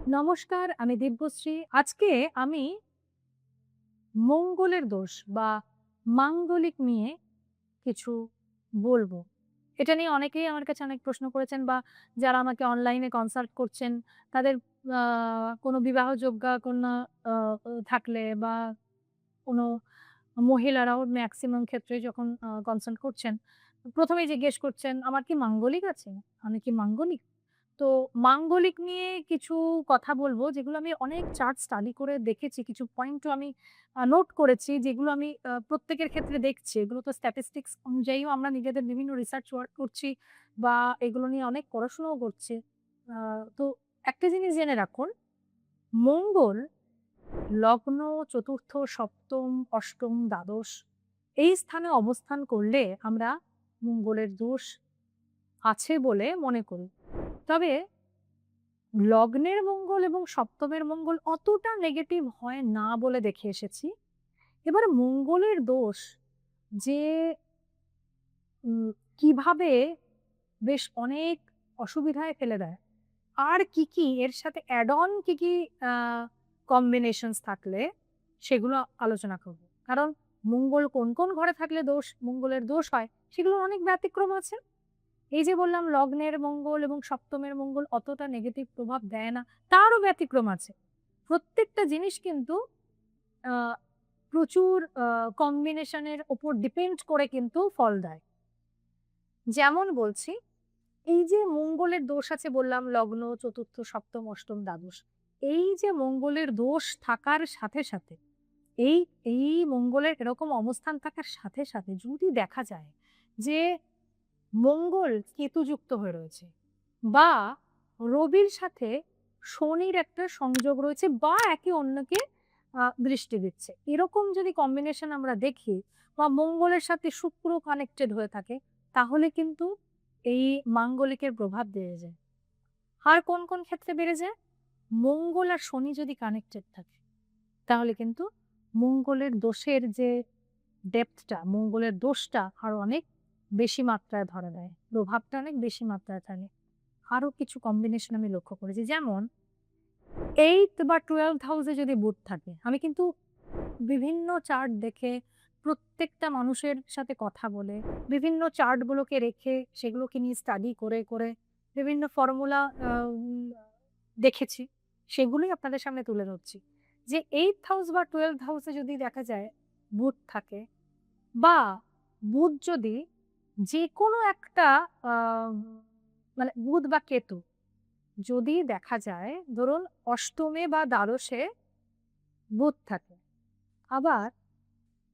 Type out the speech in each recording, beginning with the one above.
নমস্কার, আমি দিব্যশ্রী। আজকে আমি মঙ্গলের দোষ বা মাঙ্গলিক নিয়ে কিছু বলবো। এটা নিয়ে অনেকেই আমার কাছে অনেক প্রশ্ন করেছেন বা যারা আমাকে অনলাইনে কনসাল্ট করছেন, তাদের আ কোনো বিবাহযোগ্যা কন্যা আ থাকলে বা কোনো মহিলারাও মেক্সিমাম ক্ষেত্রে যখন কনসাল্ট করছেন, ১ম এই জিজ্ঞেস করছেন, "আমার কি মাঙ্গলিক আছে? আমি কি মাঙ্গলিক?" তো মাঙ্গলিক নিয়ে কিছু কথা বলবো, যেগুলো আমি অনেক চার্ট স্টাডি করে দেখেছি। কিছু পয়েন্টও আমি নোট করেছি, যেগুলো আমি প্রত্যেকের ক্ষেত্রে দেখছি। এগুলো তো স্ট্যাটিস্টিক্স অনুযায়ীও আমরা নিজেদের বিভিন্ন রিসার্চ ওয়ার্ক করছি বা এগুলো নিয়ে অনেক পড়াশোনাও করছি। আ তো একটা জিনিস জেনে রাখুন, মঙ্গল লগ্ন, চতুর্থ, সপ্তম, অষ্টম, দ্বাদশ এই স্থানে অবস্থান করলে আমরা মঙ্গলের দোষ আছে বলে মনে করি। তবে লগ্নের মঙ্গল এবং সপ্তমের মঙ্গল অতটা নেগেটিভ হয় না বলে দেখে এসেছি। এবার মঙ্গলের দোষ যে উম কিভাবে বেশ অনেক অসুবিধায় ফেলে দেয়। আর কি এর সাথে অ্যাড অন কি আ কম্বিনেশনস থাকলে সেগুলো আলোচনা করব। কারণ মঙ্গল কোন ঘরে থাকলে মঙ্গলের দোষ হয় সেগুলোর অনেক ব্যতিক্রম আছে। এই যে বললাম লগ্নের মঙ্গল এবং সপ্তমের মঙ্গল অতটা নেগেটিভ প্রভাব দেয় না, তারও ব্যতিক্রম আছে। প্রত্যেকটা জিনিস কিন্তু আ প্রচুর কম্বিনেশন এর উপর ডিপেন্ড করে কিন্তু ফল দেয়। যেমন বলছি, এই যে মঙ্গলের দোষ আছে বললাম লগ্ন, চতুর্থ, সপ্তম, অষ্টম, দ্বাদশ। এই যে মঙ্গলের দোষ থাকার সাথে এই এই মঙ্গলের এরকম অবস্থান থাকার সাথে যদি দেখা যায় যে মঙ্গল কেতুযুক্ত হয়ে রয়েছে বা রবির সাথে শনির একটা সংযোগ রয়েছে বা একে অন্যকে দৃষ্টি দিচ্ছে। এরকম যদি কম্বিনেশন আমরা দেখি বা মঙ্গলের সাথে শুক্র কানেক্টেড হয়ে থাকে, তাহলে কিন্তু এই মাঙ্গলিকের প্রভাব বেড়ে যায়। আর কোন ক্ষেত্রে বেড়ে যায়? মঙ্গল আর শনি যদি কানেক্টেড থাকে, তাহলে কিন্তু মঙ্গলের দোষের যে ডেপথটা, মঙ্গলের দোষটা আরো অনেক বেশি মাত্রায় ধরা দেয়। প্রভাবটা অনেক বেশি মাত্রায় থাকে। আরো কিছু কম্বিনেশন আমি লক্ষ্য করেছি। যেমন 8th বা 12th হাউসে যদি বুধ থাকে, আমি কিন্তু বিভিন্ন চার্ট দেখে প্রত্যেকটা মানুষের সাথে কথা বলে, বিভিন্ন চার্টগুলোকে রেখে সেগুলোকে নিয়ে স্টাডি করে বিভিন্ন ফর্মুলা দেখেছি। সেগুলোই আপনাদের সামনে তুলে ধরছি। যে 8th হাউস বা 12th হাউসে যদি দেখা যায় বুধ থাকে বা বুধ যদি যেকোনো একটা আ মানে বুধ বা কেতু যদি দেখা যায় ধরুন অষ্টমে বা দ্বাদশে বুধ থাকে। আবার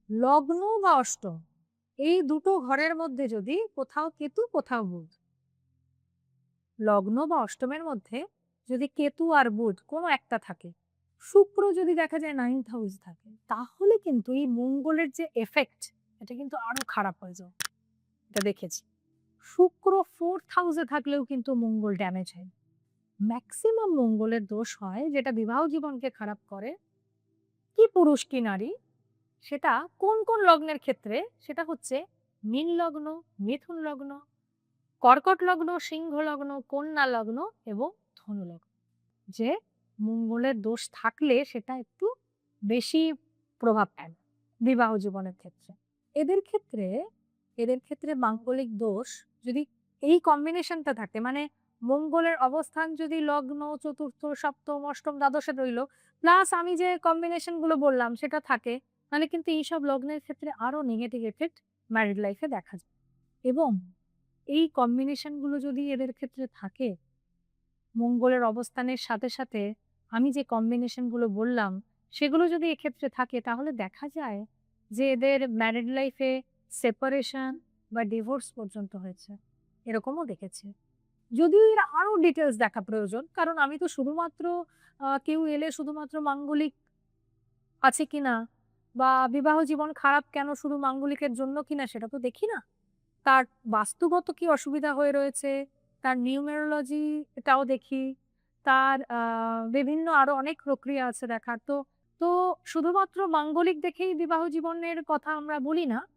লগ্ন বা অষ্টম এই দুটো ঘরের মধ্যে যদি কোথাও কেতু, কোথাও বুধ। লগ্ন বা অষ্টমের মধ্যে যদি কেতু আর বুধ কোনো একটা থাকে, শুক্র যদি দেখা যায় 9th হাউস থাকে, তাহলে কিন্তু এই মঙ্গলের যে এফেক্ট এটা কিন্তু আরো খারাপ হয়ে যায়। এটা দেখেছি। শুক্র 4th হাউসে থাকলেও কিন্তু মঙ্গল ড্যামেজ হয়। মেক্সিমাম মঙ্গলের দোষ হয় যেটা বিবাহ জীবনকে খারাপ করে, কি পুরুষ কি নারী, সেটা কোন লগ্নের ক্ষেত্রে সেটা হচ্ছে মীন লগ্ন, মিথুন লগ্ন, কর্কট লগ্ন, সিংহ লগ্ন, কন্যা লগ্ন এবং ধনু লগ্ন। যে মঙ্গলের দোষ থাকলে সেটা একটু বেশি প্রভাব ফেলে বিবাহ জীবনের ক্ষেত্রে। এদের ক্ষেত্রে এদের ক্ষেত্রে মাঙ্গলিক দোষ যদি এই কম্বিনেশনটা থাকে মানে মঙ্গলের অবস্থান যদি লগ্ন, চতুর্থ, সপ্তম, অষ্টম, দ্বাদশে রইল, প্লাস আমি যে কম্বিনেশন গুলো বললাম সেটা থাকে, তাহলে কিন্তু এইসব লগ্নের ক্ষেত্রে আরো নেগেটিভ ইফেক্ট ম্যারিড লাইফে দেখা যায়। এবং এই কম্বিনেশন গুলো যদি এদের ক্ষেত্রে থাকে, মঙ্গলের অবস্থানের সাথে আমি যে কম্বিনেশন গুলো বললাম, সেগুলো যদি এক্ষেত্রে থাকে তাহলে দেখা যায় যে এদের ম্যারিড লাইফে সেপারেশন বা ডিভোর্স পর্যন্ত হয়েছে। এরকমও দেখেছি। যদিও এর আরো ডিটেইলস দেখা প্রয়োজন। কারণ আমি তো শুধুমাত্র কেউ এলে শুধুমাত্র মাঙ্গলিক আছে কিনা বা বিবাহ জীবন খারাপ কেন শুধু মাঙ্গলিকের জন্য কিনা সেটা তো দেখি না। তার বাস্তুগত কি অসুবিধা হয়ে রয়েছে, তার নিউমেরোলজি এটাও দেখি। তার বিভিন্ন আরো অনেক প্রক্রিয়া আছে দেখার। তো শুধুমাত্র মাঙ্গলিক দেখেই বিবাহ জীবনের কথা আমরা বলি না।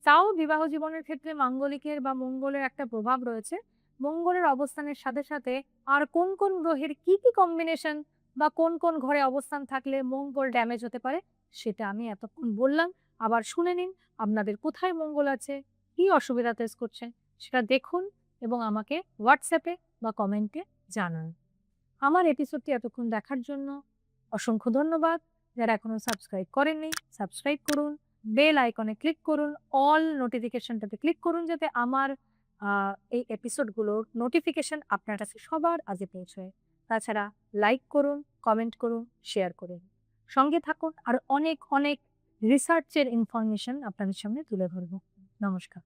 তাও বিবাহ জীবনের ক্ষেত্রে মাঙ্গলিকের বা মঙ্গলের একটা প্রভাব রয়েছে। মঙ্গলের অবস্থানের সাথে আর কোন গ্রহের কি কম্বিনেশন বা কোন কোন ঘরে অবস্থান থাকলে মঙ্গল ড্যামেজ হতে পারে সেটা আমি এতক্ষণ বললাম। আবার শুনে নিন আপনাদের কোথায় মঙ্গল আছে, কি অসুবিধা ফেস করছেন সেটা দেখুন এবং আমাকে হোয়াটসঅ্যাপে বা কমেন্টে জানান। আমার এপিসোডটি এতক্ষণ দেখার জন্য অসংখ্য ধন্যবাদ। যারা এখনো সাবস্ক্রাইব করেননি সাবস্ক্রাইব করুন, বেল আইকনে ক্লিক করুন, অল নোটিফিকেশনটাতে ক্লিক করুন যাতে আমার এই এপিসোডগুলোর নোটিফিকেশন আপনার কাছে সবার আগে পৌঁছয়। তাছাড়া লাইক করুন, কমেন্ট করুন, শেয়ার করুন। সঙ্গে থাকুন আর অনেক অনেক রিসার্চের ইনফরমেশন আপনাদের সামনে তুলে ধরব। নমস্কার।